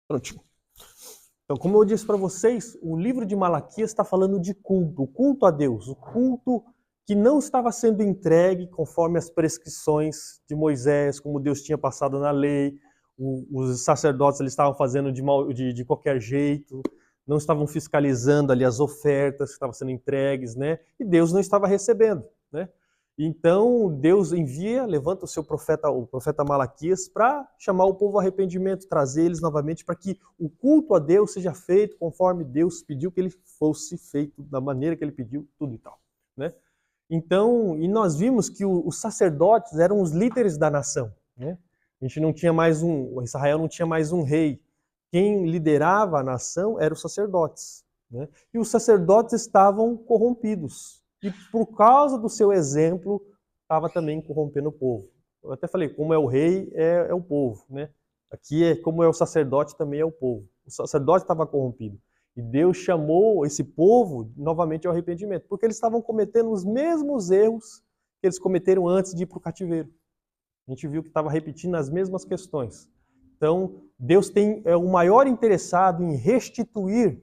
Prontinho. Então, como eu disse para vocês, o livro de Malaquias está falando de culto, o culto a Deus, o culto que não estava sendo entregue conforme as prescrições de Moisés, como Deus tinha passado na lei. Os sacerdotes eles estavam fazendo de qualquer jeito, não estavam fiscalizando ali as ofertas que estavam sendo entregues, né? E Deus não estava recebendo, né? Então Deus envia, levanta o profeta Malaquias, para chamar o povo ao arrependimento, trazer eles novamente para que o culto a Deus seja feito conforme Deus pediu que ele fosse feito, da maneira que ele pediu, tudo e tal, né? Então, e nós vimos que os sacerdotes eram os líderes da nação, né? A gente não tinha mais Israel não tinha mais um rei. Quem liderava a nação eram os sacerdotes, né? E os sacerdotes estavam corrompidos. E por causa do seu exemplo, estava também corrompendo o povo. Eu até falei, como é o rei, é o povo, né? Aqui é como é o sacerdote, também é o povo. O sacerdote estava corrompido. E Deus chamou esse povo novamente ao arrependimento, porque eles estavam cometendo os mesmos erros que eles cometeram antes de ir para o cativeiro. A gente viu que estava repetindo as mesmas questões. Então, Deus é o maior interessado em restituir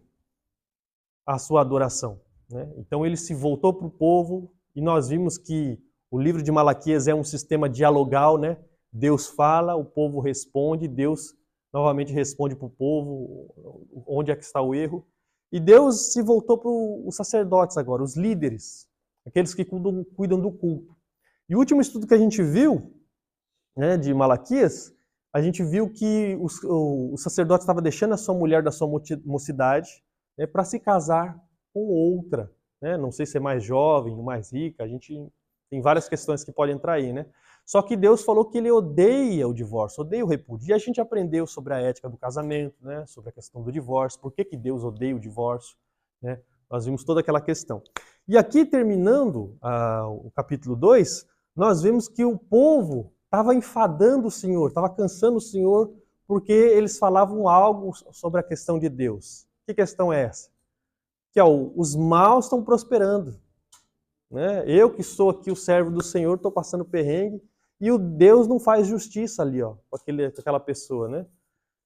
a sua adoração, né? Então, ele se voltou para o povo e nós vimos que o livro de Malaquias é um sistema dialogal, né? Deus fala, o povo responde, Deus novamente responde para o povo onde é que está o erro. E Deus se voltou para os sacerdotes agora, os líderes, aqueles que cuidam do culto. E o último estudo que a gente viu, né, de Malaquias, a gente viu que o sacerdote estava deixando a sua mulher da sua mocidade, né, para se casar com outra, né? Não sei se é mais jovem ou mais rica, a gente tem várias questões que podem entrar aí, né? Só que Deus falou que ele odeia o divórcio, odeia o repúdio. E a gente aprendeu sobre a ética do casamento, né? Sobre a questão do divórcio, por que Deus odeia o divórcio, né? Nós vimos toda aquela questão. E aqui, terminando o capítulo 2, nós vemos que o povo estava enfadando o Senhor, estava cansando o Senhor, porque eles falavam algo sobre a questão de Deus. Que questão é essa? Que os maus estão prosperando, né? Eu que sou aqui o servo do Senhor, estou passando perrengue, e o Deus não faz justiça ali, ó, com aquela pessoa, né?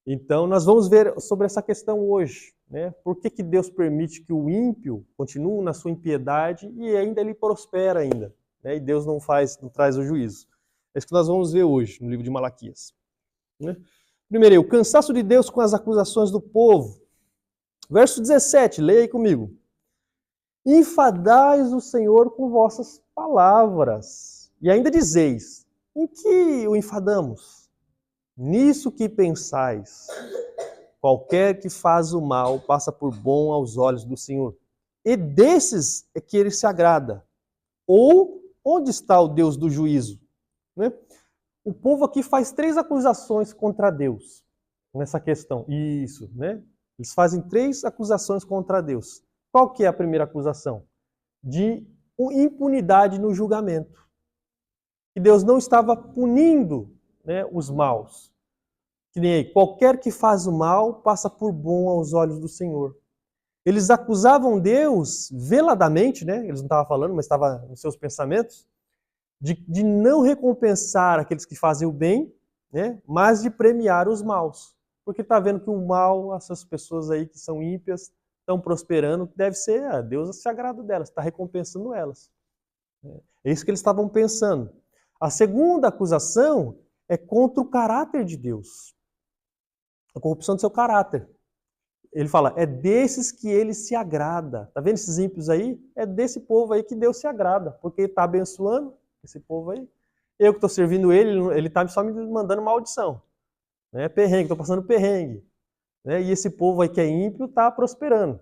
Então, nós vamos ver sobre essa questão hoje, né? Por que Deus permite que o ímpio continue na sua impiedade e ainda ele prospera ainda, né? E Deus não traz o juízo. É isso que nós vamos ver hoje no livro de Malaquias, né? Primeiro, o cansaço de Deus com as acusações do povo. Verso 17, leia aí comigo. Enfadais o Senhor com vossas palavras. E ainda dizeis, em que o enfadamos? Nisso que pensais. Qualquer que faz o mal passa por bom aos olhos do Senhor. E desses é que ele se agrada. Ou, onde está o Deus do juízo? Né? O povo aqui faz 3 acusações contra Deus nessa questão. Isso, né? Eles fazem 3 acusações contra Deus. Qual que é a primeira acusação? De impunidade no julgamento. Que Deus não estava punindo, né, os maus. Que nem aí, qualquer que faz o mal passa por bom aos olhos do Senhor. Eles acusavam Deus veladamente, né? Eles não estavam falando, mas estava nos seus pensamentos, de não recompensar aqueles que fazem o bem, né? Mas de premiar os maus. Porque está vendo que o mal, essas pessoas aí que são ímpias, estão prosperando, deve ser, Deus se agrada delas, está recompensando elas. É isso que eles estavam pensando. A segunda acusação é contra o caráter de Deus. A corrupção do seu caráter. Ele fala, é desses que ele se agrada. Tá vendo esses ímpios aí? É desse povo aí que Deus se agrada, porque ele está abençoando esse povo aí. Eu que estou servindo ele está só me mandando maldição. Né? Perrengue, estou passando perrengue. Né? E esse povo aí que é ímpio está prosperando.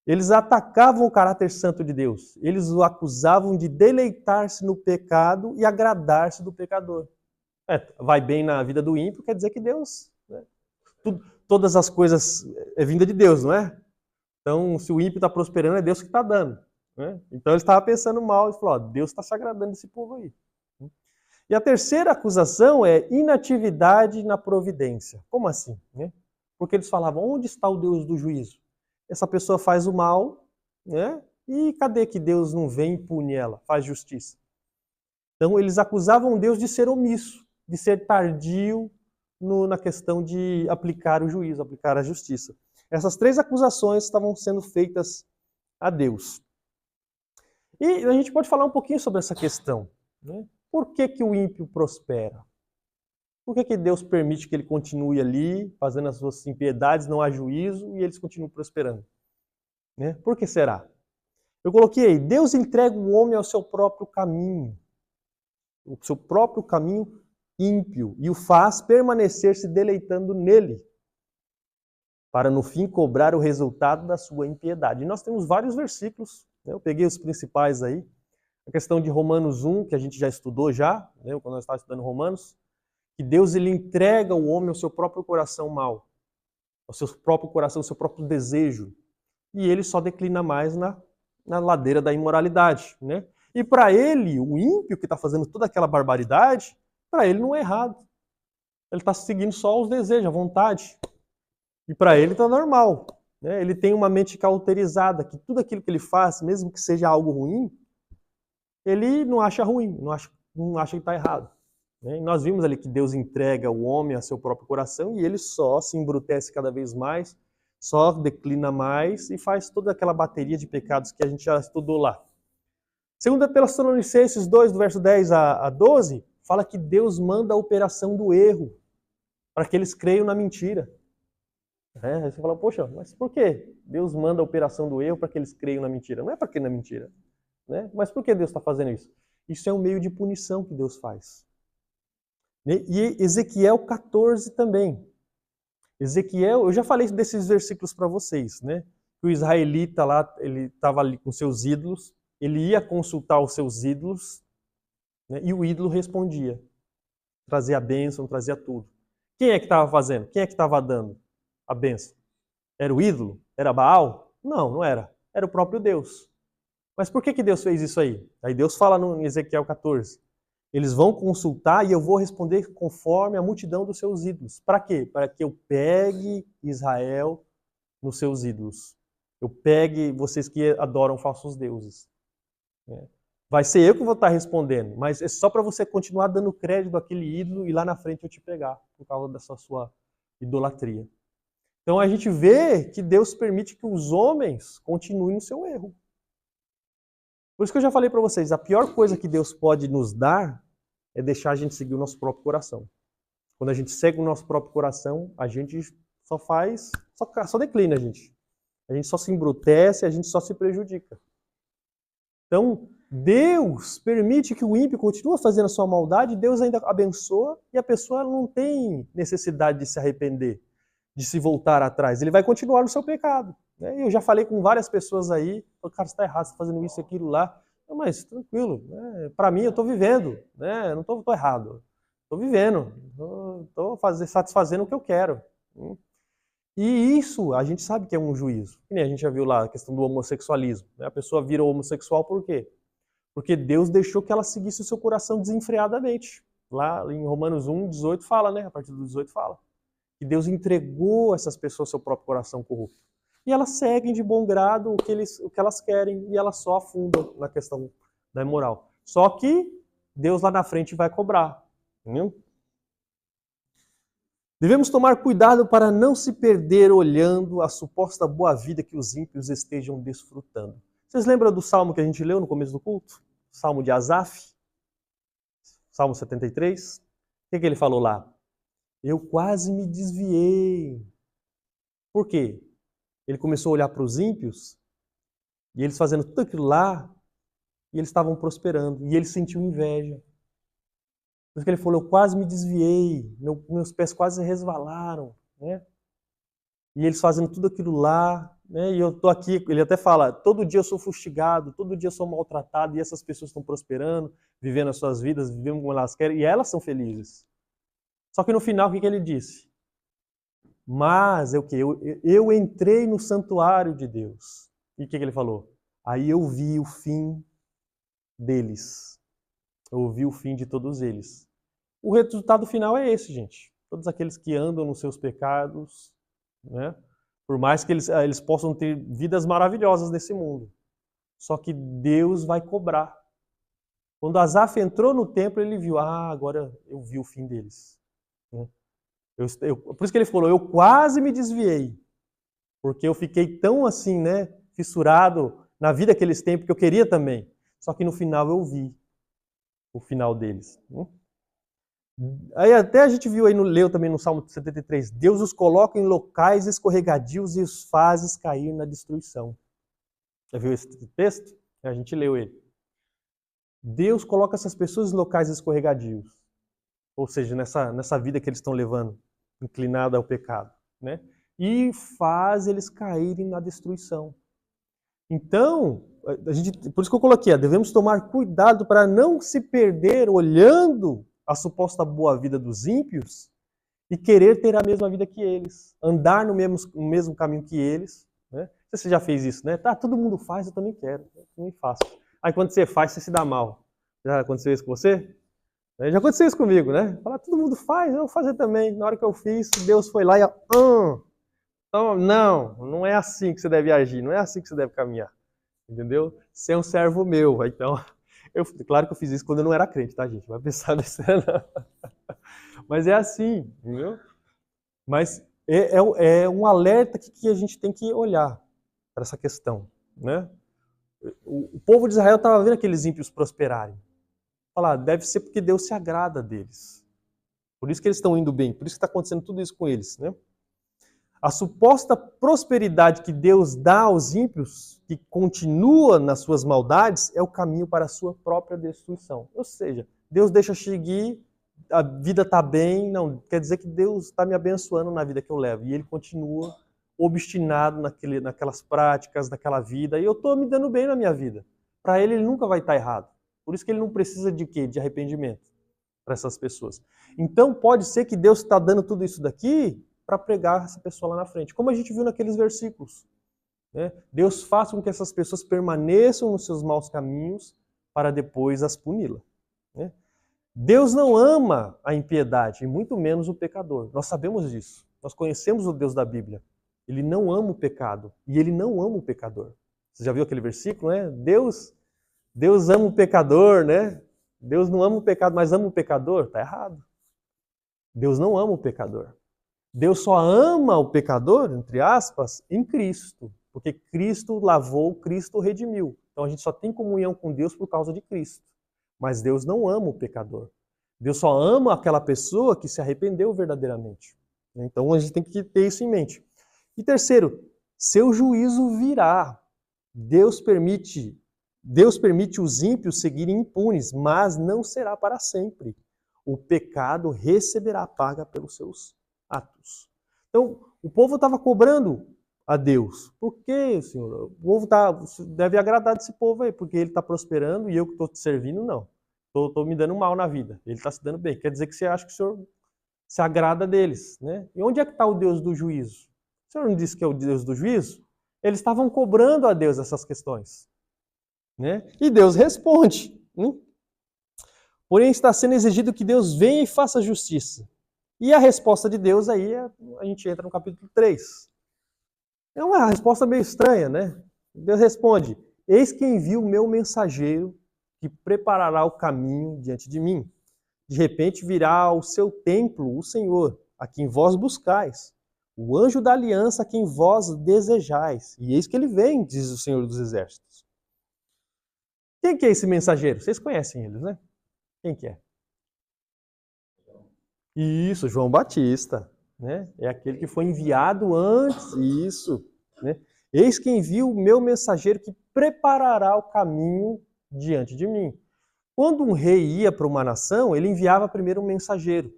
Eles atacavam o caráter santo de Deus. Eles o acusavam de deleitar-se no pecado e agradar-se do pecador. Vai bem na vida do ímpio, quer dizer que Deus... Né? Todas as coisas é vinda de Deus, não é? Então, se o ímpio está prosperando, é Deus que está dando. Né? Então, ele estava pensando mal e falou, Deus está se agradando desse povo aí. E a terceira acusação é inatividade na providência. Como assim? Né? Porque eles falavam, onde está o Deus do juízo? Essa pessoa faz o mal, né? E cadê que Deus não vem e pune ela, faz justiça? Então, eles acusavam Deus de ser omisso, de ser tardio, na questão de aplicar o juízo, aplicar a justiça. Essas 3 acusações estavam sendo feitas a Deus. E a gente pode falar um pouquinho sobre essa questão, né? Por que o ímpio prospera? Por que Deus permite que ele continue ali, fazendo as suas impiedades, não há juízo, e eles continuam prosperando? Né? Por que será? Eu coloquei aí, Deus entrega o homem ao seu próprio caminho, o seu próprio caminho ímpio, e o faz permanecer se deleitando nele, para no fim cobrar o resultado da sua impiedade. E nós temos vários versículos, né? Eu peguei os principais aí, a questão de Romanos 1, que a gente já estudou já, né? Quando nós estávamos estudando Romanos, que Deus ele entrega o homem ao seu próprio coração mau, ao seu próprio coração, ao seu próprio desejo, e ele só declina mais na ladeira da imoralidade, né? E para ele, o ímpio que está fazendo toda aquela barbaridade, para ele não é errado. Ele está seguindo só os desejos, a vontade. E para ele está normal, né? Ele tem uma mente cauterizada, que tudo aquilo que ele faz, mesmo que seja algo ruim, ele não acha ruim, não acha que está errado. E nós vimos ali que Deus entrega o homem a seu próprio coração e ele só se embrutece cada vez mais, só declina mais e faz toda aquela bateria de pecados que a gente já estudou lá. Segundo Tessalonicenses 2, do verso 10 a 12, fala que Deus manda a operação do erro para que eles creiam na mentira. Aí você fala, poxa, mas por que Deus manda a operação do erro para que eles creiam na mentira? Não é para crer na mentira. Né? Mas por que Deus está fazendo isso? Isso é um meio de punição que Deus faz. E Ezequiel 14 também. Ezequiel, eu já falei desses versículos para vocês, né? O israelita lá, ele estava ali com seus ídolos, ele ia consultar os seus ídolos, né? E o ídolo respondia. Trazia a bênção, trazia tudo. Quem é que estava fazendo? Quem é que estava dando a bênção? Era o ídolo? Era Baal? Não, não era. Era o próprio Deus. Mas por que Deus fez isso aí? Aí Deus fala no Ezequiel 14. Eles vão consultar e eu vou responder conforme a multidão dos seus ídolos. Para quê? Para que eu pegue Israel nos seus ídolos. Eu pegue vocês que adoram falsos deuses. Vai ser eu que vou estar respondendo, mas é só para você continuar dando crédito àquele ídolo e lá na frente eu te pegar, por causa dessa sua idolatria. Então a gente vê que Deus permite que os homens continuem no seu erro. Por isso que eu já falei para vocês, a pior coisa que Deus pode nos dar é deixar a gente seguir o nosso próprio coração. Quando a gente segue o nosso próprio coração, a gente só declina a gente. A gente só se embrutece, a gente só se prejudica. Então, Deus permite que o ímpio continue fazendo a sua maldade, Deus ainda abençoa e a pessoa não tem necessidade de se arrepender, de se voltar atrás. Ele vai continuar no seu pecado. Eu já falei com várias pessoas aí, o cara está errado, você está fazendo isso e aquilo lá. Mas tranquilo, né? Para mim eu estou vivendo, né? Eu não estou errado. Estou vivendo, estou satisfazendo o que eu quero. E isso a gente sabe que é um juízo. A gente já viu lá a questão do homossexualismo. A pessoa vira homossexual por quê? Porque Deus deixou que ela seguisse o seu coração desenfreadamente. Lá em Romanos 1, 18 fala, né? A partir do 18 fala. Que Deus entregou essas pessoas ao seu próprio coração corrupto. E elas seguem de bom grado o que elas querem e elas só afundam na questão da imoral. Só que Deus lá na frente vai cobrar. Entendeu? Devemos tomar cuidado para não se perder olhando a suposta boa vida que os ímpios estejam desfrutando. Vocês lembram do salmo que a gente leu no começo do culto? Salmo de Asaf? Salmo 73? O que ele falou lá? Eu quase me desviei. Por quê? Ele começou a olhar para os ímpios, e eles fazendo tudo aquilo lá, e eles estavam prosperando, e ele sentiu inveja. Por isso que ele falou, eu quase me desviei, meus pés quase resvalaram, né? E eles fazendo tudo aquilo lá, né? E eu estou aqui, ele até fala, todo dia eu sou fustigado, todo dia eu sou maltratado, e essas pessoas estão prosperando, vivendo as suas vidas, vivendo como elas querem, e elas são felizes. Só que no final, o que ele disse? Mas eu entrei no santuário de Deus. E o que ele falou? Aí eu vi o fim deles. Eu vi o fim de todos eles. O resultado final é esse, gente. Todos aqueles que andam nos seus pecados, né? Por mais que eles possam ter vidas maravilhosas nesse mundo. Só que Deus vai cobrar. Quando Asaf entrou no templo, ele viu, agora eu vi o fim deles. Por isso que ele falou, eu quase me desviei. Porque eu fiquei tão assim, né, fissurado na vida que eles têm, porque eu queria também. Só que no final eu vi o final deles. Aí até a gente viu aí, leu também no Salmo 73, Deus os coloca em locais escorregadios e os faz cair na destruição. Já viu esse texto? A gente leu ele. Deus coloca essas pessoas em locais escorregadios. Ou seja, nessa vida que eles estão levando, inclinada ao pecado, né? E faz eles caírem na destruição. Então, por isso que eu coloquei, devemos tomar cuidado para não se perder olhando a suposta boa vida dos ímpios e querer ter a mesma vida que eles, andar no mesmo caminho que eles. Né? Você já fez isso, né? Tá, todo mundo faz, eu também quero, eu também faço. Aí quando você faz, você se dá mal. Já aconteceu isso com você? Já aconteceu isso comigo, né? Falar, todo mundo faz, eu vou fazer também. Na hora que eu fiz, Deus foi lá e... Então, não é assim que você deve agir, não é assim que você deve caminhar. Entendeu? Ser um servo meu. Então, claro que eu fiz isso quando eu não era crente, tá, gente? Vai pensar nisso, não. Mas é assim, entendeu? Mas é um alerta que a gente tem que olhar para essa questão, né? O povo de Israel estava vendo aqueles ímpios prosperarem. Falar, deve ser porque Deus se agrada deles. Por isso que eles estão indo bem, por isso que está acontecendo tudo isso com eles, né? A suposta prosperidade que Deus dá aos ímpios, que continua nas suas maldades, é o caminho para a sua própria destruição. Ou seja, Deus deixa seguir, a vida está bem, não, quer dizer que Deus está me abençoando na vida que eu levo. E ele continua obstinado naquelas práticas, naquela vida, e eu estou me dando bem na minha vida. Para ele nunca vai estar errado. Por isso que ele não precisa de quê? De arrependimento para essas pessoas. Então pode ser que Deus está dando tudo isso daqui para pregar essa pessoa lá na frente. Como a gente viu naqueles versículos. Né? Deus faz com que essas pessoas permaneçam nos seus maus caminhos para depois as puni-la. Né? Deus não ama a impiedade, e muito menos o pecador. Nós sabemos disso. Nós conhecemos o Deus da Bíblia. Ele não ama o pecado e ele não ama o pecador. Você já viu aquele versículo, né? Deus ama o pecador, né? Deus não ama o pecado, mas ama o pecador? Está errado. Deus não ama o pecador. Deus só ama o pecador, entre aspas, em Cristo. Porque Cristo lavou, Cristo redimiu. Então a gente só tem comunhão com Deus por causa de Cristo. Mas Deus não ama o pecador. Deus só ama aquela pessoa que se arrependeu verdadeiramente. Então a gente tem que ter isso em mente. E terceiro, seu juízo virá. Deus permite os ímpios seguirem impunes, mas não será para sempre. O pecado receberá paga pelos seus atos. Então, o povo estava cobrando a Deus. Por que, Senhor? O povo deve agradar desse povo aí, porque ele está prosperando e eu que estou te servindo, não. Estou me dando mal na vida. Ele está se dando bem. Quer dizer que você acha que o Senhor se agrada deles. Né? E onde é que está o Deus do juízo? O Senhor não disse que é o Deus do juízo? Eles estavam cobrando a Deus essas questões. Né? E Deus responde. Porém, está sendo exigido que Deus venha e faça justiça. E a resposta de Deus aí, a gente entra no capítulo 3. É uma resposta meio estranha, né? Deus responde, eis que envio o meu mensageiro que preparará o caminho diante de mim. De repente virá ao seu templo o Senhor, a quem vós buscais, o anjo da aliança a quem vós desejais. E eis que ele vem, diz o Senhor dos Exércitos. Quem que é esse mensageiro? Vocês conhecem eles, né? Quem que é? Isso, João Batista. Né? É aquele que foi enviado antes. Isso. Né? Eis que envio o meu mensageiro que preparará o caminho diante de mim. Quando um rei ia para uma nação, ele enviava primeiro um mensageiro,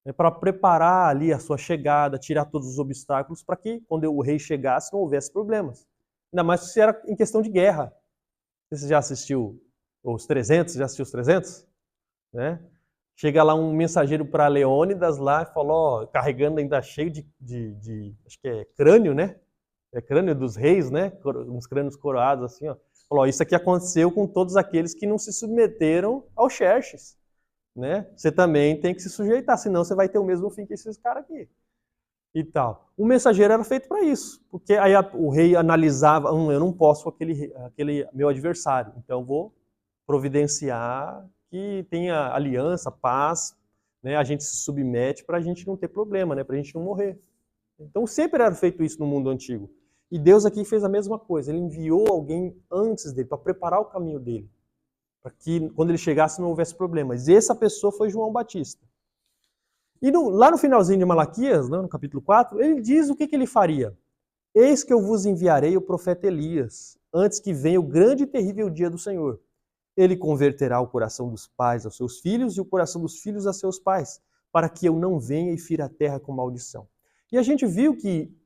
né, para preparar ali a sua chegada, tirar todos os obstáculos, para que quando o rei chegasse não houvesse problemas. Ainda mais se era em questão de guerra. Você já assistiu os 300? Já assistiu os 300? Né? Chega lá um mensageiro para Leônidas lá e falou, carregando ainda cheio de acho que é crânio, né? É crânio dos reis, né? Uns crânios coroados assim, ó. Falou, isso aqui aconteceu com todos aqueles que não se submeteram ao Xerxes, né? Você também tem que se sujeitar, senão você vai ter o mesmo fim que esses caras aqui. E tal. O mensageiro era feito para isso, porque aí o rei analisava, eu não posso com aquele meu adversário, então eu vou providenciar que tenha aliança, paz, né, a gente se submete para a gente não ter problema, né, para a gente não morrer. Então sempre era feito isso no mundo antigo. E Deus aqui fez a mesma coisa. Ele enviou alguém antes dele, para preparar o caminho dele. Para que quando ele chegasse não houvesse problemas. E essa pessoa foi João Batista. E lá no finalzinho de Malaquias, né, no capítulo 4, ele diz o que ele faria. Eis que eu vos enviarei o profeta Elias, antes que venha o grande e terrível dia do Senhor. Ele converterá o coração dos pais aos seus filhos e o coração dos filhos a seus pais, para que eu não venha e fira a terra com maldição. E a gente viu que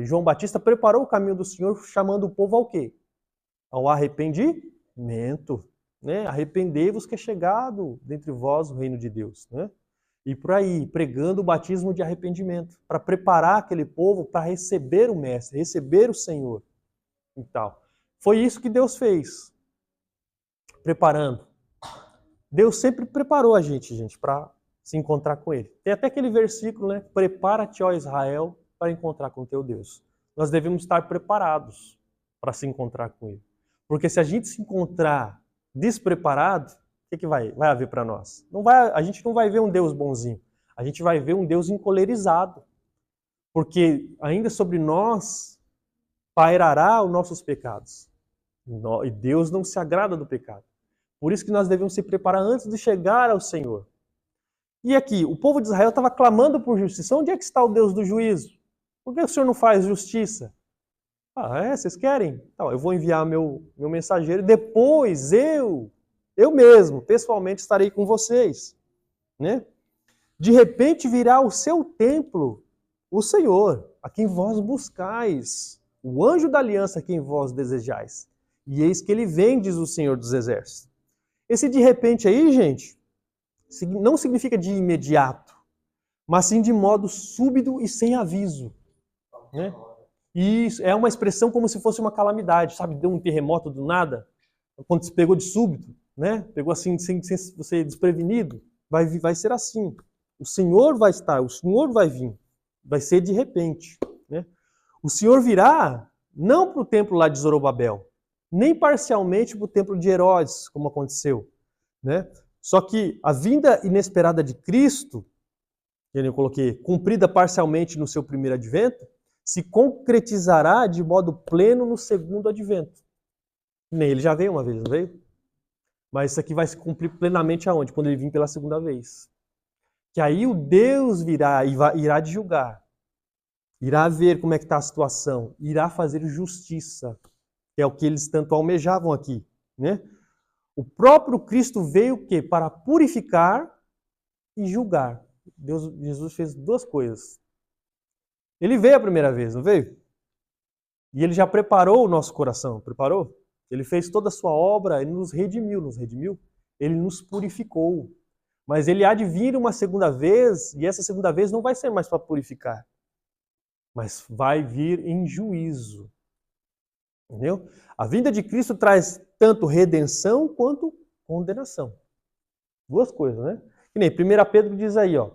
João Batista preparou o caminho do Senhor, chamando o povo ao quê? Ao arrependimento. Né? Arrependei-vos que é chegado dentre vós o reino de Deus. Né? E por aí, pregando o batismo de arrependimento, para preparar aquele povo para receber o Mestre, receber o Senhor. E tal. Foi isso que Deus fez. Preparando. Deus sempre preparou a gente, para se encontrar com Ele. Tem até aquele versículo, né? Prepara-te, ó Israel, para encontrar com teu Deus. Nós devemos estar preparados para se encontrar com Ele. Porque se a gente se encontrar despreparado, o que vai haver para nós? A gente não vai ver um Deus bonzinho. A gente vai ver um Deus encolerizado. Porque ainda sobre nós pairará os nossos pecados. E Deus não se agrada do pecado. Por isso que nós devemos se preparar antes de chegar ao Senhor. E aqui, o povo de Israel estava clamando por justiça. Onde é que está o Deus do juízo? Por que o Senhor não faz justiça? Vocês querem? Então, eu vou enviar meu mensageiro e depois eu mesmo, pessoalmente, estarei com vocês. Né? De repente virá o seu templo, o Senhor, a quem vós buscais, o anjo da aliança a quem vós desejais. E eis que ele vem, diz o Senhor dos Exércitos. Esse de repente aí, gente, não significa de imediato, mas sim de modo súbito e sem aviso. Né? E isso é uma expressão como se fosse uma calamidade, sabe? Deu um terremoto do nada, quando se pegou de súbito, né? Pegou assim, sem você desprevenido, vai ser assim. O Senhor vai estar, o Senhor vai vir, vai ser de repente. Né? O Senhor virá não para o templo lá de Zorobabel, nem parcialmente para o templo de Herodes, como aconteceu. Né? Só que a vinda inesperada de Cristo, que eu coloquei, cumprida parcialmente no seu primeiro advento, se concretizará de modo pleno no segundo advento. Nem ele já veio uma vez, não veio? Mas isso aqui vai se cumprir plenamente aonde? Quando ele vir pela segunda vez. Que aí o Deus virá e irá de julgar. Irá ver como é que está a situação. Irá fazer justiça. Que é o que eles tanto almejavam aqui. Né? O próprio Cristo veio o quê? Para purificar e julgar. Jesus fez duas coisas. Ele veio a primeira vez, não veio? E ele já preparou o nosso coração, preparou? Ele fez toda a sua obra, ele nos redimiu, ele nos purificou. Mas ele há de vir uma segunda vez, e essa segunda vez não vai ser mais para purificar, mas vai vir em juízo. Entendeu? A vinda de Cristo traz tanto redenção quanto condenação. Duas coisas, né? Que nem 1 Pedro diz aí, ó.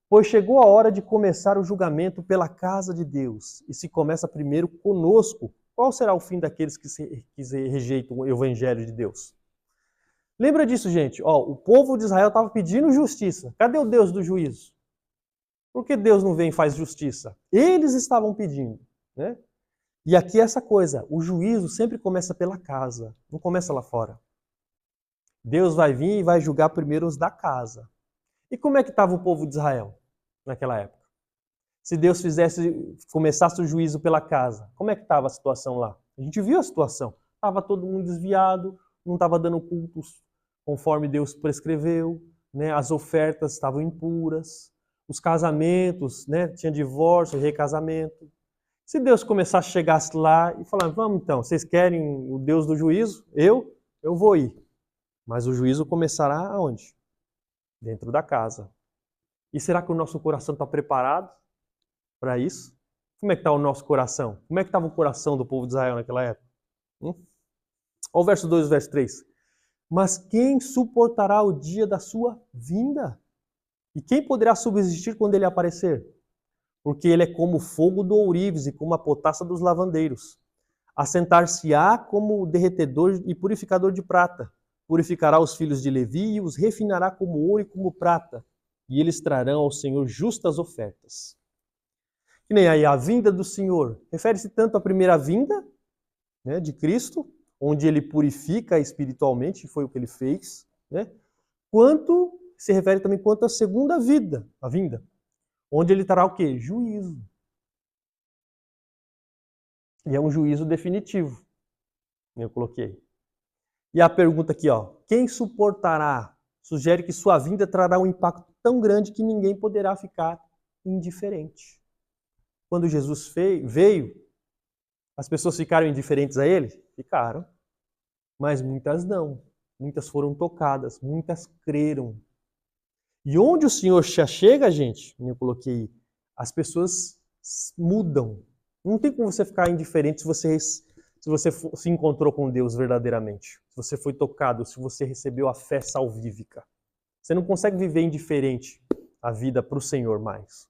Pois chegou a hora de começar o julgamento pela casa de Deus. E se começa primeiro conosco, qual será o fim daqueles que rejeitam o evangelho de Deus? Lembra disso, gente? Ó, o povo de Israel estava pedindo justiça. Cadê o Deus do juízo? Por que Deus não vem e faz justiça? Eles estavam pedindo. Né? E aqui é essa coisa, o juízo sempre começa pela casa, não começa lá fora. Deus vai vir e vai julgar primeiro os da casa. E como é que estava o povo de Israel naquela época? Se Deus começasse o juízo pela casa, como é que estava a situação lá? A gente viu a situação. Estava todo mundo desviado, não estava dando cultos conforme Deus prescreveu, né? As ofertas estavam impuras, os casamentos, né? Tinha divórcio, recasamento. Se Deus começasse a chegar lá e falar, vamos então, vocês querem o Deus do juízo? Eu vou ir. Mas o juízo começará aonde? Dentro da casa. E será que o nosso coração está preparado para isso? Como é que está o nosso coração? Como é que estava o coração do povo de Israel naquela época? Olha o verso 2 e o verso 3. Mas quem suportará o dia da sua vinda? E quem poderá subsistir quando ele aparecer? Porque ele é como o fogo do ourives e como a potassa dos lavandeiros. Assentar-se-á como o derretedor e purificador de prata. Purificará os filhos de Levi e os refinará como ouro e como prata. e eles trarão ao Senhor justas ofertas. Que nem aí a vinda do Senhor, refere-se tanto à primeira vinda, né, de Cristo, onde ele purifica espiritualmente, foi o que ele fez, né, quanto se refere também quanto à segunda vinda, onde ele trará o quê? Juízo. E é um juízo definitivo, eu coloquei. E a pergunta aqui, ó, quem suportará? Sugere que sua vinda trará um impacto tão grande que ninguém poderá ficar indiferente. Quando Jesus veio, as pessoas ficaram indiferentes a ele? Ficaram. Mas muitas não. Muitas foram tocadas, muitas creram. E onde o Senhor já chega, gente, eu coloquei, as pessoas mudam. Não tem como você ficar indiferente se você se encontrou com Deus verdadeiramente. Se você foi tocado, se você recebeu a fé salvífica. Você não consegue viver indiferente a vida para o Senhor mais.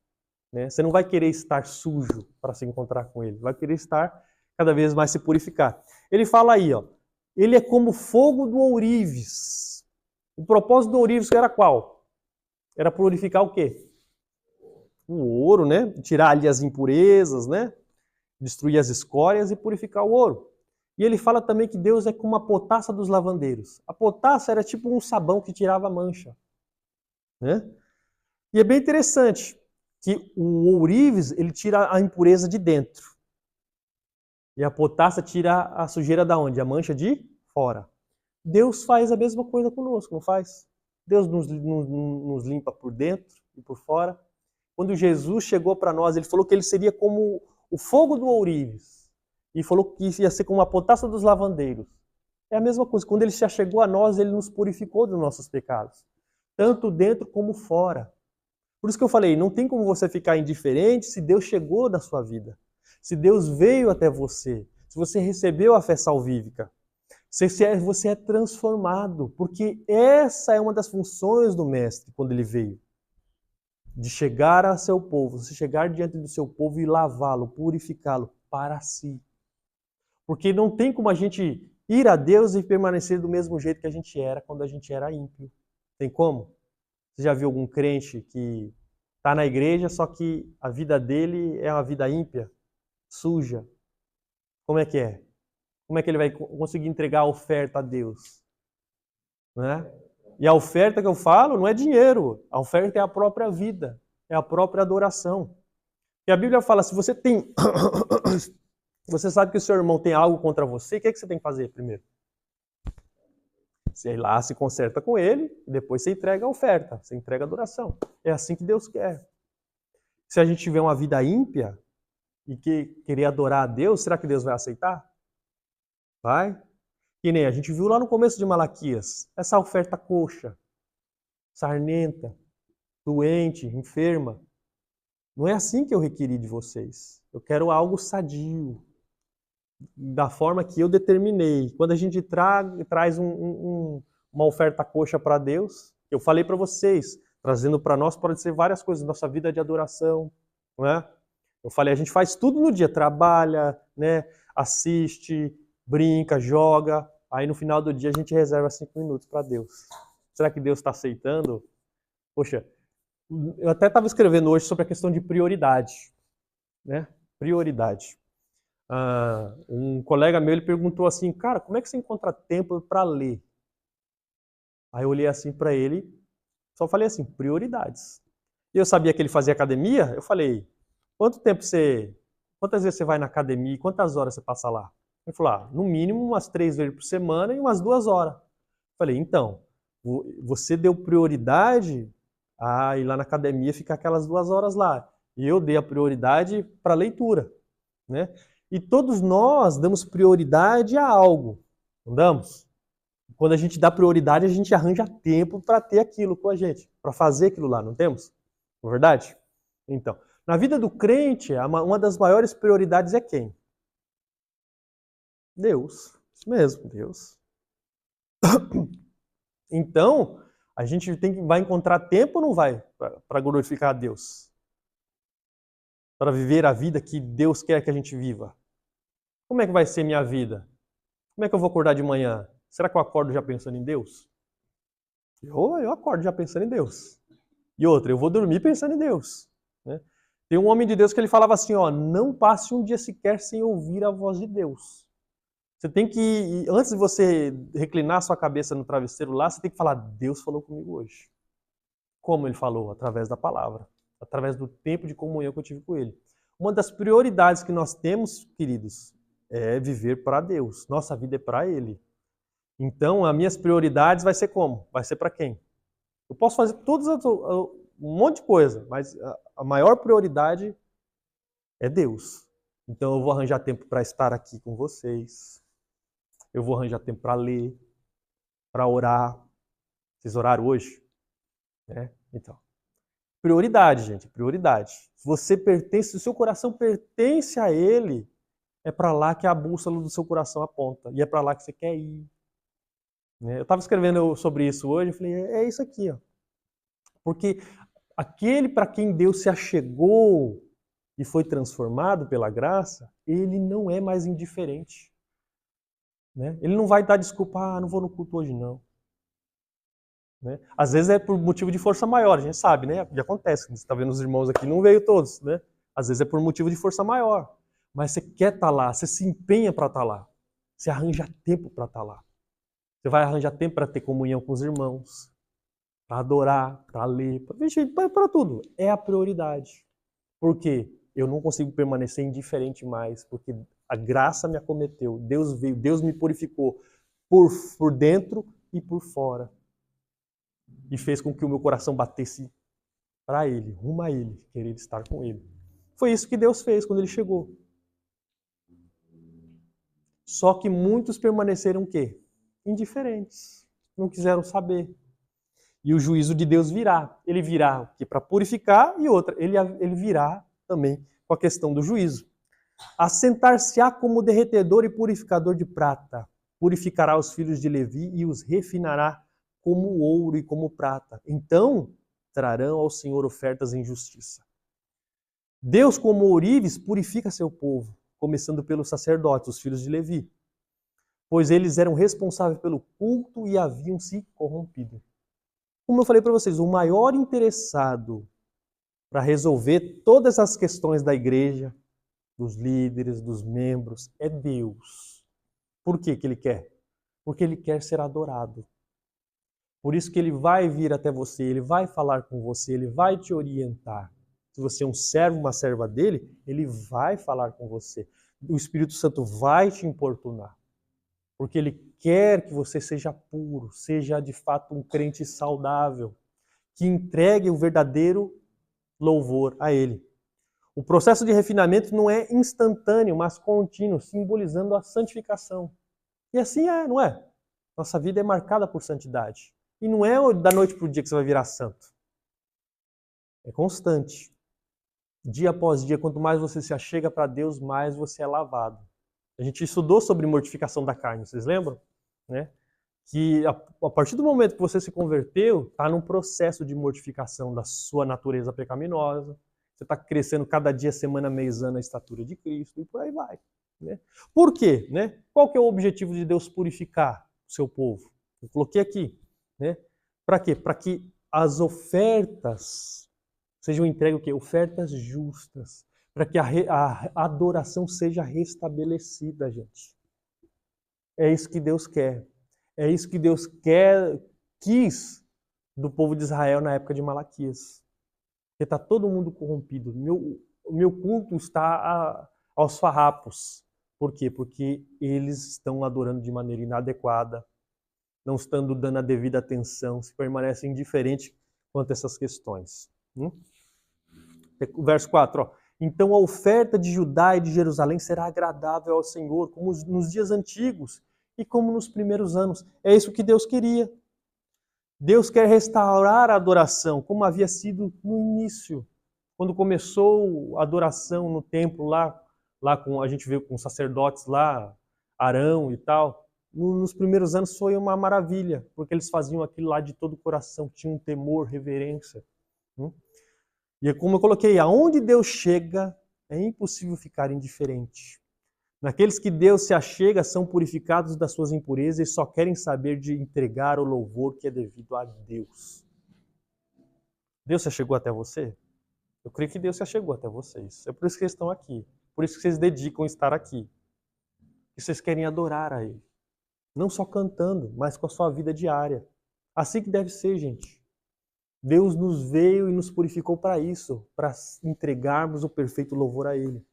Né? Você não vai querer estar sujo para se encontrar com Ele. Vai querer estar cada vez mais se purificar. Ele fala aí, ó, ele é como fogo do ourives. O propósito do ourives era qual? Era purificar o quê? O ouro, né? Tirar ali as impurezas, né? Destruir as escórias e purificar o ouro. E ele fala também que Deus é como a potassa dos lavandeiros. A potassa era tipo um sabão que tirava a mancha. Né? E é bem interessante que o ourives, ele tira a impureza de dentro. E a potassa tira a sujeira da onde? A mancha de fora. Deus faz a mesma coisa conosco, não faz? Deus nos limpa por dentro e por fora. Quando Jesus chegou para nós, ele falou que ele seria como o fogo do ourives. E falou que ia ser como a potassa dos lavandeiros. É a mesma coisa. Quando ele já chegou a nós, ele nos purificou dos nossos pecados. Tanto dentro como fora. Por isso que eu falei, não tem como você ficar indiferente se Deus chegou na sua vida. Se Deus veio até você. Se você recebeu a fé salvífica. Você é transformado. Porque essa é uma das funções do Mestre quando ele veio. De chegar a seu povo. Você chegar diante do seu povo e lavá-lo, purificá-lo para si. Porque não tem como a gente ir a Deus e permanecer do mesmo jeito que a gente era quando a gente era ímpio. Tem como? Você já viu algum crente que está na igreja, só que a vida dele é uma vida ímpia, suja? Como é que é? Como é que ele vai conseguir entregar a oferta a Deus? Né? E a oferta que eu falo não é dinheiro. A oferta é a própria vida. É a própria adoração. E a Bíblia fala, se você tem... Você sabe que o seu irmão tem algo contra você, o que é que você tem que fazer primeiro? Você ir lá, se conserta com ele, e depois você entrega a oferta, você entrega a adoração. É assim que Deus quer. Se a gente tiver uma vida ímpia e querer adorar a Deus, será que Deus vai aceitar? Vai. Que nem a gente viu lá no começo de Malaquias, essa oferta coxa, sarnenta, doente, enferma. Não é assim que eu requeri de vocês. Eu quero algo sadio, da forma que eu determinei. Quando a gente traz uma oferta coxa para Deus, eu falei para vocês, trazendo para nós pode ser várias coisas, nossa vida de adoração, não é? Eu falei, a gente faz tudo no dia, trabalha, né, assiste, brinca, joga, aí no final do dia a gente reserva 5 minutos para Deus. Será que Deus está aceitando? Poxa, eu até estava escrevendo hoje sobre a questão de prioridade, né? Prioridade. Um colega meu ele perguntou assim, cara, como é que você encontra tempo para ler? Aí eu olhei assim para ele, só falei assim, prioridades. E eu sabia que ele fazia academia, eu falei, quantas vezes você vai na academia e quantas horas você passa lá? Ele falou, no mínimo umas 3 vezes por semana e umas 2 horas. Eu falei, então, você deu prioridade a ir lá na academia e ficar aquelas 2 horas lá. E eu dei a prioridade para a leitura, né? E todos nós damos prioridade a algo, não damos? Quando a gente dá prioridade, a gente arranja tempo para ter aquilo com a gente, para fazer aquilo lá, não temos? Não é verdade? Então, na vida do crente, uma das maiores prioridades é quem? Deus. Isso mesmo, Deus. Então, a gente vai encontrar tempo ou não vai para glorificar a Deus? Para viver a vida que Deus quer que a gente viva? Como é que vai ser minha vida? Como é que eu vou acordar de manhã? Será que eu acordo já pensando em Deus? Eu acordo já pensando em Deus. E outra, eu vou dormir pensando em Deus. Né? Tem um homem de Deus que ele falava assim, ó, não passe um dia sequer sem ouvir a voz de Deus. Você tem que, antes de você reclinar sua cabeça no travesseiro lá, você tem que falar, Deus falou comigo hoje. Como ele falou? Através da palavra. Através do tempo de comunhão que eu tive com ele. Uma das prioridades que nós temos, queridos, é viver para Deus. Nossa vida é para Ele. Então, as minhas prioridades vai ser como? Vai ser para quem? Eu posso fazer um monte de coisa, mas a maior prioridade é Deus. Então, eu vou arranjar tempo para estar aqui com vocês. Eu vou arranjar tempo para ler, para orar. Vocês oraram hoje? Então, prioridade, gente, prioridade. Se você pertence, se o seu coração pertence a Ele, é para lá que a bússola do seu coração aponta. E é para lá que você quer ir. Eu estava escrevendo sobre isso hoje, eu falei, é isso aqui, ó. Porque aquele para quem Deus se achegou e foi transformado pela graça, ele não é mais indiferente. Ele não vai dar desculpa, não vou no culto hoje não. Às vezes é por motivo de força maior, a gente sabe, né? Já acontece, você está vendo os irmãos aqui, não veio todos, né? Às vezes é por motivo de força maior. Mas você quer estar lá, você se empenha para estar lá. Você arranja tempo para estar lá. Você vai arranjar tempo para ter comunhão com os irmãos, para adorar, para ler, para tudo. É a prioridade. Por quê? Eu não consigo permanecer indiferente mais, porque a graça me acometeu. Deus veio, Deus me purificou por dentro e por fora. E fez com que o meu coração batesse para Ele, rumo a Ele, querer estar com Ele. Foi isso que Deus fez quando Ele chegou. Só que muitos permaneceram o quê? Indiferentes. Não quiseram saber. E o juízo de Deus virá. Ele virá para purificar e outra, ele virá também com a questão do juízo. Assentar-se-á como derretedor e purificador de prata. Purificará os filhos de Levi e os refinará como ouro e como prata. Então trarão ao Senhor ofertas em justiça. Deus, como ourives, purifica seu povo, começando pelos sacerdotes, os filhos de Levi, pois eles eram responsáveis pelo culto e haviam se corrompido. Como eu falei para vocês, o maior interessado para resolver todas as questões da igreja, dos líderes, dos membros, é Deus. Por que ele quer? Porque ele quer ser adorado. Por isso que ele vai vir até você, ele vai falar com você, ele vai te orientar. Se você é um servo, uma serva dele, ele vai falar com você. O Espírito Santo vai te importunar. Porque ele quer que você seja puro, seja de fato um crente saudável, que entregue o verdadeiro louvor a ele. O processo de refinamento não é instantâneo, mas contínuo, simbolizando a santificação. E assim é, não é? Nossa vida é marcada por santidade. E não é da noite para o dia que você vai virar santo. É constante. Dia após dia, quanto mais você se achega para Deus, mais você é lavado. A gente estudou sobre mortificação da carne, vocês lembram? Que a partir do momento que você se converteu, está num processo de mortificação da sua natureza pecaminosa. Você está crescendo cada dia, semana, mês, ano, a estatura de Cristo e por aí vai. Por quê? Qual que é o objetivo de Deus purificar o seu povo? Eu coloquei aqui. Para quê? Para que as ofertas sejam entregues o quê? Ofertas justas. Para que a adoração seja restabelecida, gente. É isso que Deus quer. É isso que Deus quis do povo de Israel na época de Malaquias. Porque está todo mundo corrompido. O meu culto está aos farrapos. Por quê? Porque eles estão adorando de maneira inadequada, não estando dando a devida atenção, se permanecem indiferentes quanto a essas questões. O verso 4, ó. Então a oferta de Judá e de Jerusalém será agradável ao Senhor, como nos dias antigos e como nos primeiros anos. É isso que Deus queria. Deus quer restaurar a adoração, como havia sido no início, quando começou a adoração no templo lá a gente viu com os sacerdotes lá, Arão e tal. Nos primeiros anos foi uma maravilha, porque eles faziam aquilo lá de todo o coração, tinham um temor, reverência. E é como eu coloquei, aonde Deus chega, é impossível ficar indiferente. Naqueles que Deus se achega, são purificados das suas impurezas e só querem saber de entregar o louvor que é devido a Deus. Deus já chegou até você? Eu creio que Deus já chegou até vocês. É por isso que vocês estão aqui. Por isso que vocês dedicam a estar aqui. Que vocês querem adorar a Ele. Não só cantando, mas com a sua vida diária. Assim que deve ser, gente. Deus nos veio e nos purificou para isso, para entregarmos o perfeito louvor a Ele.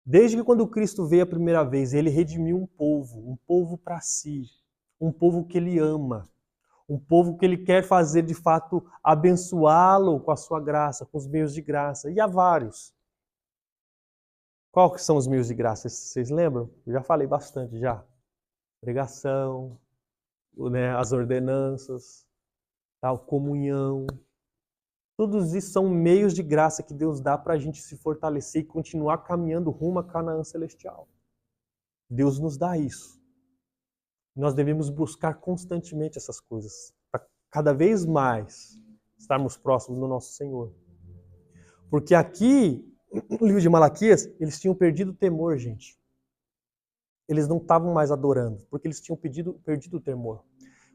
Desde que quando Cristo veio a primeira vez, Ele redimiu um povo para si, um povo que Ele ama, um povo que Ele quer fazer de fato abençoá-lo com a sua graça, com os meios de graça. E há vários. Qual que são os meios de graça? Vocês lembram? Eu já falei bastante já. Pregação, né, as ordenanças, tal, comunhão. Todos isso são meios de graça que Deus dá para a gente se fortalecer e continuar caminhando rumo a Canaã celestial. Deus nos dá isso. Nós devemos buscar constantemente essas coisas, para cada vez mais estarmos próximos do nosso Senhor. Porque aqui, no livro de Malaquias, eles tinham perdido o temor, gente. Eles não estavam mais adorando, porque eles tinham perdido o temor.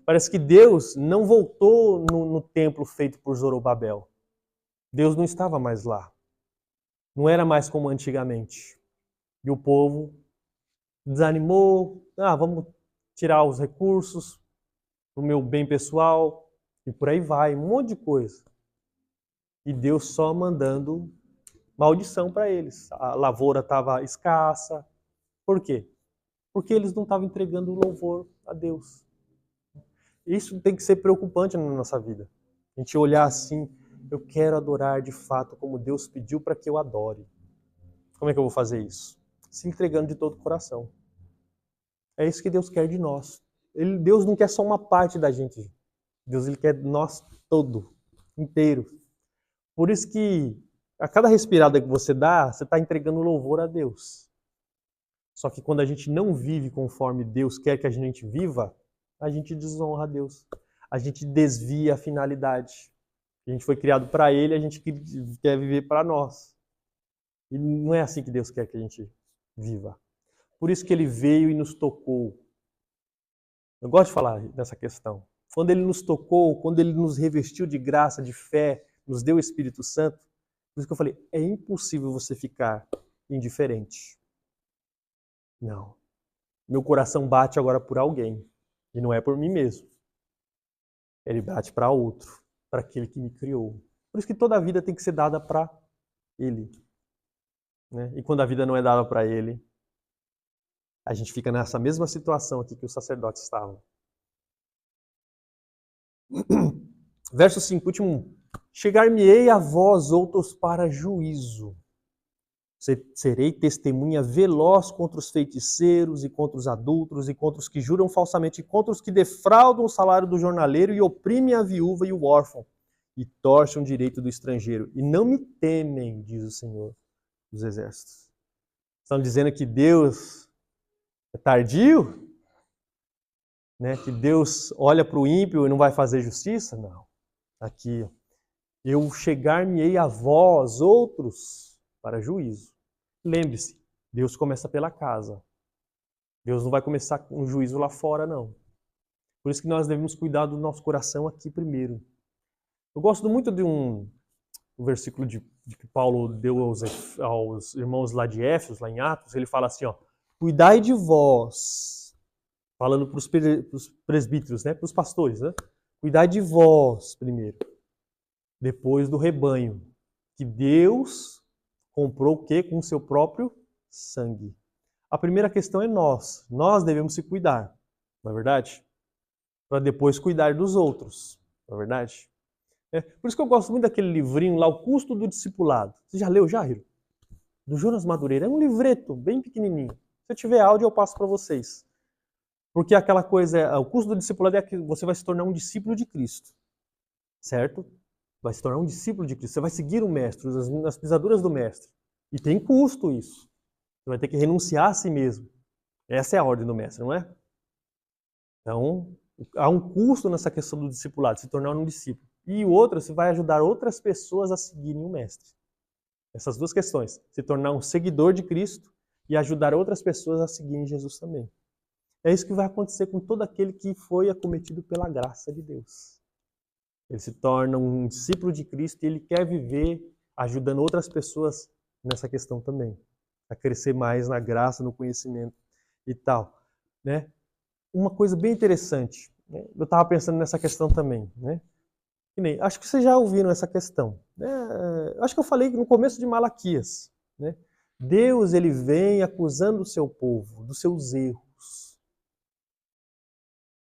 Parece que Deus não voltou no templo feito por Zorobabel. Deus não estava mais lá. Não era mais como antigamente. E o povo desanimou. Vamos tirar os recursos para o meu bem pessoal. E por aí vai, um monte de coisa. E Deus só mandando maldição para eles. A lavoura estava escassa. Por quê? Porque eles não estavam entregando louvor a Deus. Isso tem que ser preocupante na nossa vida. A gente olhar assim, eu quero adorar de fato como Deus pediu para que eu adore. Como é que eu vou fazer isso? Se entregando de todo o coração. É isso que Deus quer de nós. Deus não quer só uma parte da gente. Deus ele quer nós todo, inteiro. Por isso que a cada respirada que você dá, você está entregando louvor a Deus. Só que quando a gente não vive conforme Deus quer que a gente viva, a gente desonra a Deus. A gente desvia a finalidade. A gente foi criado para Ele, a gente quer viver para nós. E não é assim que Deus quer que a gente viva. Por isso que Ele veio e nos tocou. Eu gosto de falar nessa questão. Quando Ele nos tocou, quando Ele nos revestiu de graça, de fé, nos deu o Espírito Santo, por isso que eu falei, é impossível você ficar indiferente. Não. Meu coração bate agora por alguém. E não é por mim mesmo. Ele bate para outro, para aquele que me criou. Por isso que toda a vida tem que ser dada para Ele. Né? E quando a vida não é dada para Ele, a gente fica nessa mesma situação aqui que os sacerdotes estavam. Verso 5, último. Chegar-me-ei a vós outros para juízo. Serei testemunha veloz contra os feiticeiros e contra os adúlteros e contra os que juram falsamente e contra os que defraudam o salário do jornaleiro e oprimem a viúva e o órfão e torcem o direito do estrangeiro. E não me temem, diz o Senhor dos Exércitos. Estão dizendo que Deus é tardio? Né? Que Deus olha para o ímpio e não vai fazer justiça? Não. Aqui, eu chegar-me-ei a vós outros para juízo. Lembre-se, Deus começa pela casa. Deus não vai começar um juízo lá fora, não. Por isso que nós devemos cuidar do nosso coração aqui primeiro. Eu gosto muito de um versículo de que Paulo deu aos irmãos lá de Éfeso, lá em Atos. Ele fala assim, cuidai de vós, falando para os presbíteros, né, para os pastores, né? Cuidai de vós primeiro, depois do rebanho, que Deus comprou o quê? Com o seu próprio sangue. A primeira questão é nós. Nós devemos se cuidar, não é verdade? Para depois cuidar dos outros, não é verdade? Por isso que eu gosto muito daquele livrinho lá, O Custo do Discipulado. Você já leu, Jairo? Do Jonas Madureira. É um livreto bem pequenininho. Se eu tiver áudio, eu passo para vocês. Porque aquela coisa, o custo do discipulado é que você vai se tornar um discípulo de Cristo. Certo? Vai se tornar um discípulo de Cristo. Você vai seguir o mestre, as pisaduras do mestre. E tem custo isso. Você vai ter que renunciar a si mesmo. Essa é a ordem do mestre, não é? Então, há um custo nessa questão do discipulado, se tornar um discípulo. E o outro, você vai ajudar outras pessoas a seguirem o mestre. Essas duas questões. Se tornar um seguidor de Cristo e ajudar outras pessoas a seguirem Jesus também. É isso que vai acontecer com todo aquele que foi acometido pela graça de Deus. Ele se torna um discípulo de Cristo e ele quer viver ajudando outras pessoas nessa questão também, a crescer mais na graça, no conhecimento e tal, né? Uma coisa bem interessante, né? Eu estava pensando nessa questão também, né? Acho que vocês já ouviram essa questão, né? Acho que eu falei no começo de Malaquias, né? Deus, ele vem acusando o seu povo dos seus erros.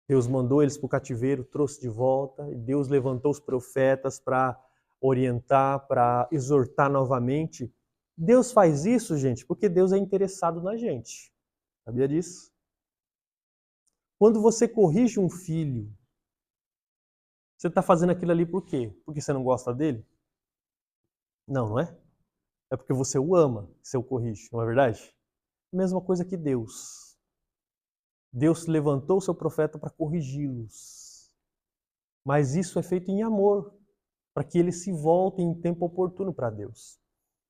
Deus mandou eles para o cativeiro, trouxe de volta, e Deus levantou os profetas para orientar, para exortar novamente. Deus faz isso, gente, porque Deus é interessado na gente. Sabia disso? Quando você corrige um filho, você está fazendo aquilo ali por quê? Porque você não gosta dele? Não, não é? É porque você o ama, você o corrige, não é verdade? Mesma coisa que Deus. Deus levantou o seu profeta para corrigi-los. Mas isso é feito em amor, para que eles se voltem em tempo oportuno para Deus.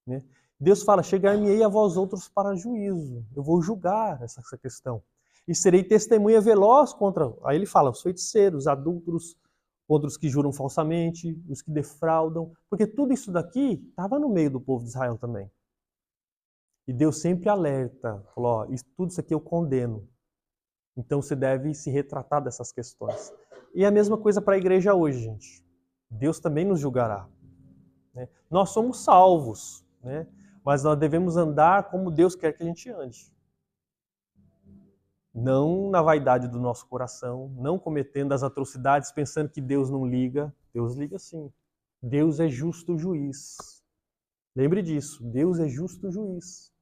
Né? Deus fala, chegar-me-ei a vós outros para juízo. Eu vou julgar essa questão. E serei testemunha veloz contra... Aí ele fala, os feiticeiros, os adúlteros, contra os que juram falsamente, os que defraudam. Porque tudo isso daqui estava no meio do povo de Israel também. E Deus sempre alerta, falou, ó, tudo isso aqui eu condeno. Então você deve se retratar dessas questões. E a mesma coisa para a igreja hoje, gente. Deus também nos julgará. Né? Nós somos salvos, né? Mas nós devemos andar como Deus quer que a gente ande. Não na vaidade do nosso coração, não cometendo as atrocidades pensando que Deus não liga. Deus liga sim. Deus é justo juiz. Lembre disso, Deus é justo juiz.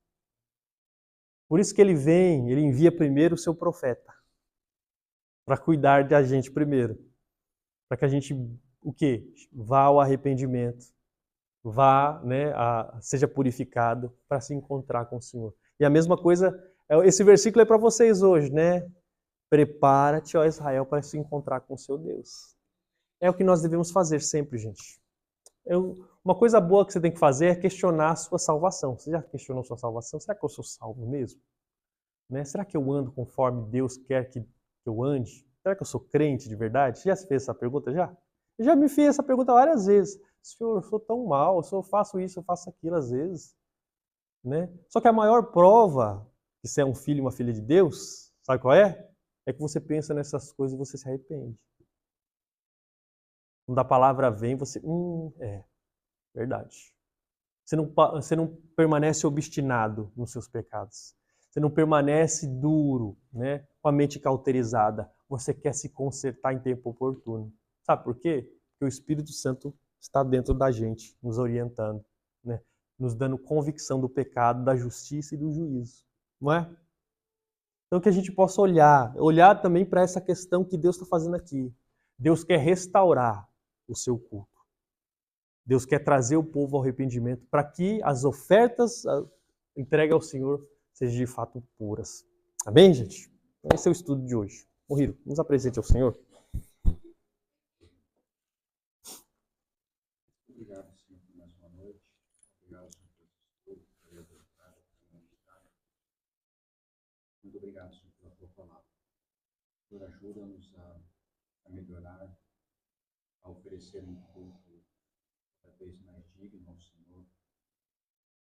Por isso que ele vem, ele envia primeiro o seu profeta para cuidar da gente primeiro, para que a gente o quê? Vá ao arrependimento, vá, né, seja purificado para se encontrar com o Senhor. E a mesma coisa, esse versículo é para vocês hoje, né? Prepara-te, ó Israel, para se encontrar com o seu Deus. É o que nós devemos fazer sempre, gente. Uma coisa boa que você tem que fazer é questionar a sua salvação. Você já questionou sua salvação? Será que eu sou salvo mesmo? Né? Será que eu ando conforme Deus quer que eu ande? Será que eu sou crente de verdade? Você já se fez essa pergunta já? Eu já me fiz essa pergunta várias vezes. Senhor, eu sou tão mal, eu faço isso, eu faço aquilo às vezes. Né? Só que a maior prova que você é um filho e uma filha de Deus, sabe qual é? É que você pensa nessas coisas e você se arrepende. Quando a palavra vem, você... verdade. Você não permanece obstinado nos seus pecados. Você não permanece duro, né, com a mente cauterizada. Você quer se consertar em tempo oportuno. Sabe por quê? Porque o Espírito Santo está dentro da gente, nos orientando, né, nos dando convicção do pecado, da justiça e do juízo. Não é? Então que a gente possa olhar também para essa questão que Deus está fazendo aqui. Deus quer restaurar o seu culto. Deus quer trazer o povo ao arrependimento para que as ofertas entregues ao Senhor sejam de fato puras. Amém, gente? Esse é o estudo de hoje. Morrido, nos apresente ao Senhor. Obrigado, Senhor, por mais uma noite. Obrigado, Senhor, por esse estudo, por exortar, por meditar. Muito obrigado, Senhor, pela tua palavra. Senhor, ajuda-nos a melhorar, a oferecer um culto cada vez mais digno ao Senhor,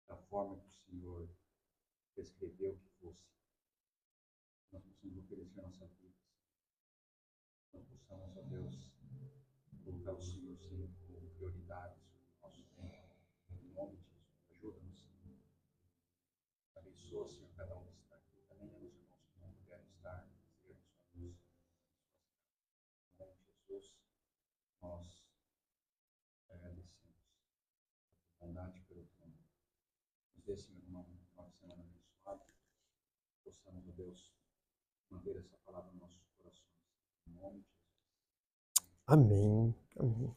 da forma que o Senhor prescreveu que fosse. Nós possamos oferecer nossa vida. Nós possamos, ó Deus, colocar o Senhor sempre como prioridade sobre o nosso tempo. Em nome de Jesus, ajuda-nos, Senhor. Abençoa, Senhor, cada um que está aqui, também os irmãos que não puderam estar, sejam sua luz. Em nome de Jesus, nós agradecemos a bondade pelo teu nome. Nos dê, Senhor, uma semana abençoada. Possamos, ó Deus, manter essa palavra nos nossos corações. Em nome de Jesus. Amém. Amém.